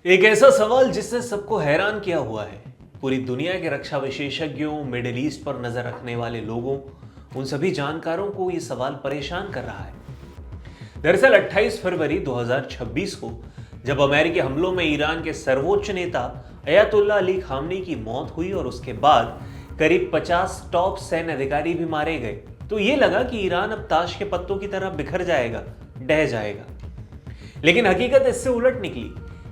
एक ऐसा सवाल जिसने सबको हैरान किया हुआ है। पूरी दुनिया के रक्षा विशेषज्ञों, मिडिल ईस्ट पर नजर रखने वाले लोगों, उन सभी जानकारों को यह सवाल परेशान कर रहा है। दरअसल 28 फरवरी 2026 को जब अमेरिकी हमलों में ईरान के सर्वोच्च नेता अयतुल्ला अली खामनी की मौत हुई और उसके बाद करीब 50 टॉप सैन्य अधिकारी भी मारे गए, तो ये लगा कि ईरान अब ताश के पत्तों की तरह बिखर जाएगा, ढह जाएगा। लेकिन हकीकत इससे उलट निकली।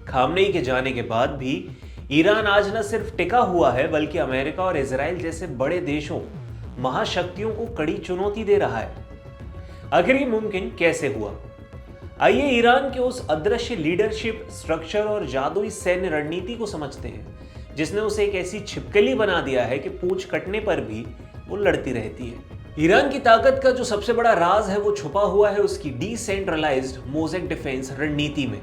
खामनेई के जाने के बाद भी ईरान आज न सिर्फ टिका हुआ है, बल्कि अमेरिका और इजराइल जैसे बड़े देशों, महाशक्तियों को कड़ी चुनौती दे रहा है। आखिर ये मुमकिन कैसे हुआ? आइए ईरान के उस अदृश्य लीडरशिप स्ट्रक्चर और जादुई सैन्य रणनीति को समझते हैं, जिसने उसे एक ऐसी छिपकली बना दिया है कि पूंछ कटने पर भी वो लड़ती रहती है। ईरान की ताकत का जो सबसे बड़ा राज है वो छुपा हुआ है उसकी डिसेंट्रलाइज्ड मोज़ेक डिफेंस रणनीति में।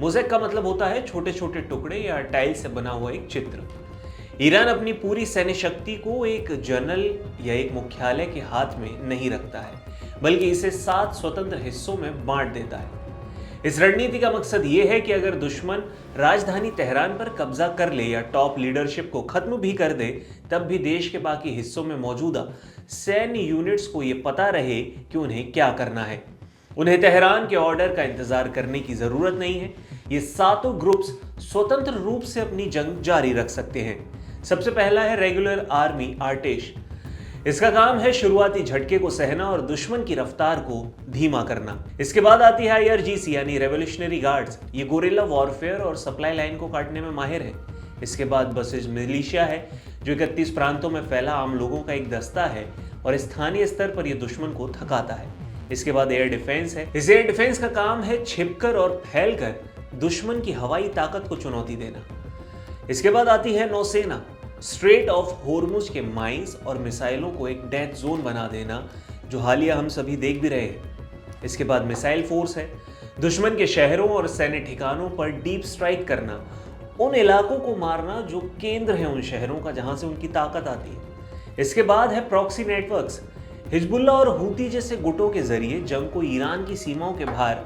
मोज़ेक का मतलब होता है छोटे छोटे टुकड़े या टाइल से बना हुआ एक चित्र। ईरान अपनी पूरी सैन्य शक्ति को एक जनरल या एक मुख्यालय के हाथ में नहीं रखता है, बल्कि इसे 7 स्वतंत्र हिस्सों में बांट देता है। इस रणनीति का मकसद ये है कि अगर दुश्मन राजधानी तेहरान पर कब्जा कर ले या टॉप लीडरशिप को खत्म भी कर दे, तब भी देश के बाकी हिस्सों में मौजूदा सैन्य यूनिट्स को ये पता रहे कि उन्हें क्या करना है। उन्हें तेहरान के ऑर्डर का इंतजार करने की जरूरत नहीं है। ये सातों ग्रुप्स स्वतंत्र रूप से अपनी जंग जारी रख सकते हैं। सबसे पहला है रेगुलर आर्मी आर्टेश। इसका काम है शुरुआती झटके को सहना और दुश्मन की रफ्तार को धीमा करना। इसके बाद आती है IRGC यानी रेवोल्यूशनरी गार्ड्स। ये गोरिल्ला वॉरफेयर और सप्लाई लाइन को काटने में माहिर है। इसके बाद बसिज मिलिशिया है, जो 31 प्रांतों में फैला आम लोगों का एक दस्ता है और स्थानीय स्तर पर यह दुश्मन को थकाता है। इसके बाद एयर डिफेंस है। इस एयर डिफेंस का काम है छिपकर और फैलकर दुश्मन की हवाई ताकत को चुनौती देना। इसके बाद आती है नौसेना। स्ट्रेट ऑफ होर्मुज के माइंस और मिसाइलों को एक डेथ जोन बना देना, जो हालिया हम सभी देख भी रहे हैं। इसके बाद मिसाइल फोर्स है। दुश्मन के शहरों और सैन्य ठिकानों पर डीप स्ट्राइक करना, उन इलाकों को मारना जो केंद्र है उन शहरों का जहां से उनकी ताकत आती है। इसके बाद है प्रॉक्सी नेटवर्क्स। हिजबुल्लाह और हूती जैसे गुटों के जरिए जंग को ईरान की सीमाओं के बाहर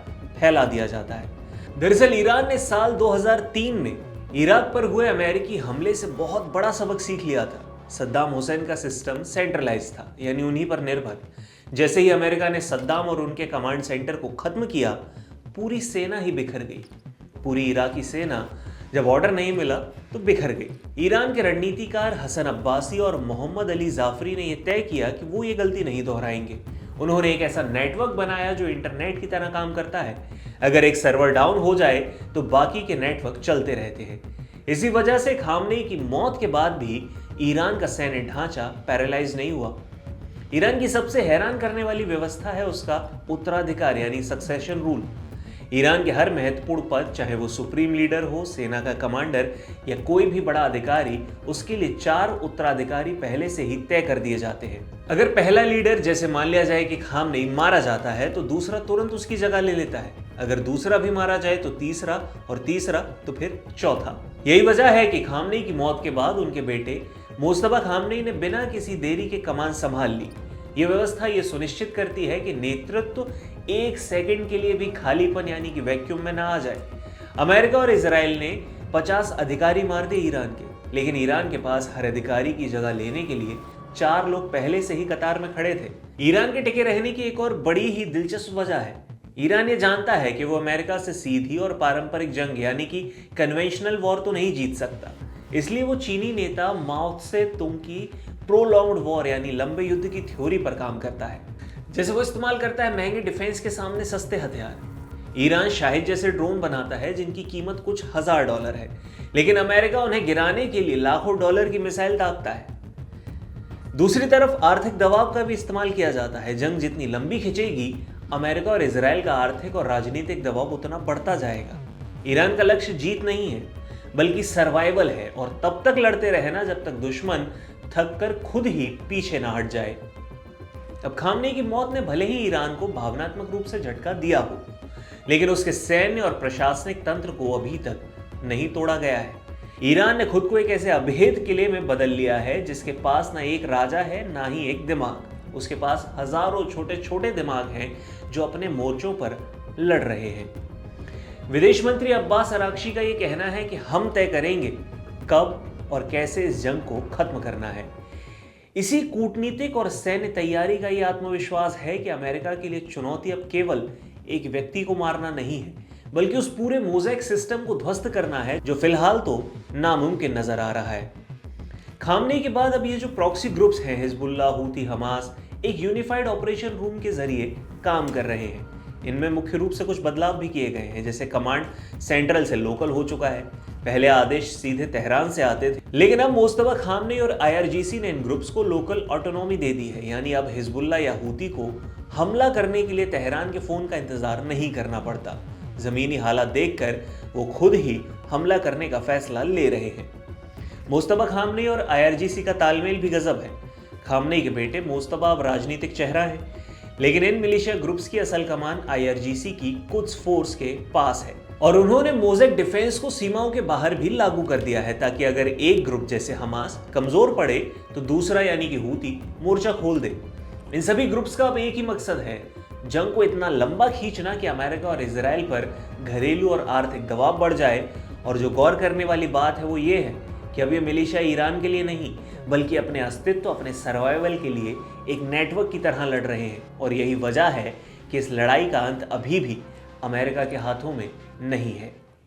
फैला दिया जाता है। दरअसल ईरान ने साल 2003 में इराक पर हुए अमेरिकी हमले से बहुत बड़ा सबक सीख लिया था। सद्दाम हुसैन का सिस्टम सेंट्रलाइज था, यानी उन्हीं पर निर्भर। जैसे ही अमेरिका ने सद्दाम और उनके कमांड सेंटर को खत्म किया, पूरी सेना ही बिखर गई। पूरी इराकी सेना जब ऑर्डर नहीं मिला तो बिखर गई। ईरान के रणनीतिकार हसन अब्बासी और मोहम्मद अली जाफरी ने यह तय किया कि वो ये गलती नहीं दोहराएंगे। उन्होंने एक ऐसा नेटवर्क बनाया जो इंटरनेट की तरह काम करता है। अगर एक सर्वर डाउन हो जाए तो बाकी के नेटवर्क चलते रहते हैं। इसी वजह से खामनेई की मौत के बाद भी ईरान का सैन्य ढांचा पैरालाइज नहीं हुआ। ईरान की सबसे हैरान करने वाली व्यवस्था है उसका उत्तराधिकार यानी सक्सेशन रूल। ईरान के हर महत्वपूर्ण पद, चाहे वो सुप्रीम लीडर हो, सेना का कमांडर या कोई भी बड़ा अधिकारी, उसके लिए 4 उत्तराधिकारी पहले से ही तय कर दिए जाते हैं। अगर पहला लीडर, जैसे मान लिया जाए कि खामनेई, मारा जाता है तो दूसरा तुरंत उसकी जगह ले लेता है। अगर दूसरा भी मारा जाए तो तीसरा, और तीसरा तो फिर चौथा। यही वजह है कि खामनेई की मौत के बाद उनके बेटे मुस्तफा खामनेई ने बिना किसी देरी के कमान संभाल ली। यह व्यवस्था ये सुनिश्चित करती है कि नेतृत्व 1 सेकंड के लिए भी खालीपन यानी कि वैक्यूम में ना आ जाए। अमेरिका और इजराइल ने 50 अधिकारी मार दिए ईरान के, लेकिन ईरान के पास हर अधिकारी की जगह लेने के लिए 4 लोग पहले से ही कतार में खड़े थे। ईरान के टिके रहने की एक और बड़ी ही दिलचस्प वजह है। ईरान ये जानता है कि वो अमेरिका से सीधी और पारंपरिक जंग यानी कि कन्वेंशनल वॉर तो नहीं जीत सकता। इसलिए वो चीनी नेता माओ त्से तुंग की प्रोलॉन्ग्ड वॉर यानी लंबे युद्ध की थ्योरी पर काम करता है। जैसे वो इस्तेमाल करता है महंगे डिफेंस के सामने सस्ते हथियार। ईरान शाहिद जैसे ड्रोन बनाता है जिनकी कीमत कुछ $1000 है, लेकिन अमेरिका उन्हें गिराने के लिए लाखों डॉलर की मिसाइल दागता है। दूसरी तरफ आर्थिक दबाव का भी इस्तेमाल किया जाता है। जंग जितनी लंबी खिंचेगी, अमेरिका और इजराइल का आर्थिक और राजनीतिक दबाव उतना बढ़ता जाएगा। ईरान का लक्ष्य जीत नहीं है, बल्कि सर्वाइवल है, और तब तक लड़ते रहना जब तक दुश्मन थक कर खुद ही पीछे ना हट जाए। अब खामनेई की मौत ने भले ही ईरान को भावनात्मक रूप से झटका दिया हो, लेकिन उसके सैन्य और प्रशासनिक तंत्र को अभी तक नहीं तोड़ा गया है। ईरान ने खुद को एक ऐसे अभेद किले में बदल लिया है जिसके पास ना एक राजा है, ना ही एक दिमाग। उसके पास हजारों छोटे छोटे दिमाग हैं जो अपने मोर्चों पर लड़ रहे हैं। विदेश मंत्री अब्बास अरागची का ये कहना है कि हम तय करेंगे कब और कैसे इस जंग को खत्म करना है। इसी कूटनीतिक और सैन्य तैयारी का यह आत्मविश्वास है कि अमेरिका के लिए चुनौती अब केवल एक व्यक्ति को मारना नहीं है, बल्कि उस पूरे मोज़ेक सिस्टम को ध्वस्त करना है जो फिलहाल तो नामुमकिन नजर आ रहा है। खामनेई के बाद अब ये जो प्रॉक्सी ग्रुप्स हैं, हिजबुल्लाह, हूती, हमास, एक यूनिफाइड ऑपरेशन रूम के जरिए काम कर रहे हैं। इनमें मुख्य रूप से कुछ बदलाव भी किए गए हैं, जैसे कमांड सेंट्रल से लोकल हो चुका है। पहले आदेश सीधे तेहरान से आते थे, लेकिन अब मुस्तफा खामनेई और आईआरजीसी ने इन ग्रुप्स को लोकल ऑटोनॉमी दे दी है। यानी अब हिजबुल्लाह या हूती को हमला करने के लिए तेहरान के फोन का इंतजार नहीं करना पड़ता। जमीनी हालात देखकर वो खुद ही हमला करने का फैसला ले रहे हैं। मुस्तफा खामनेई और आईआरजीसी का तालमेल भी गजब है। खामनेई के बेटे मुस्तफा अब राजनीतिक चेहरा है, लेकिन इन मिलिशिया ग्रुप्स की असल कमान आईआरजीसी की कुद्स फोर्स के पास है और उन्होंने मोज़ेक डिफेंस को सीमाओं के बाहर भी लागू कर दिया है, ताकि अगर एक ग्रुप जैसे हमास कमजोर पड़े तो दूसरा यानी कि हूती मोर्चा खोल दे। इन सभी ग्रुप्स का अब एक ही मकसद है, जंग को इतना लंबा खींचना कि अमेरिका और इजराइल पर घरेलू और आर्थिक दबाव बढ़ जाए। और जो गौर करने वाली बात है वो ये है कि अब ये मिलिशिया ईरान के लिए नहीं, बल्कि अपने अस्तित्व, अपने सर्वाइवल के लिए एक नेटवर्क की तरह लड़ रहे हैं। और यही वजह है कि इस लड़ाई का अंत अभी भी अमेरिका के हाथों में नहीं है।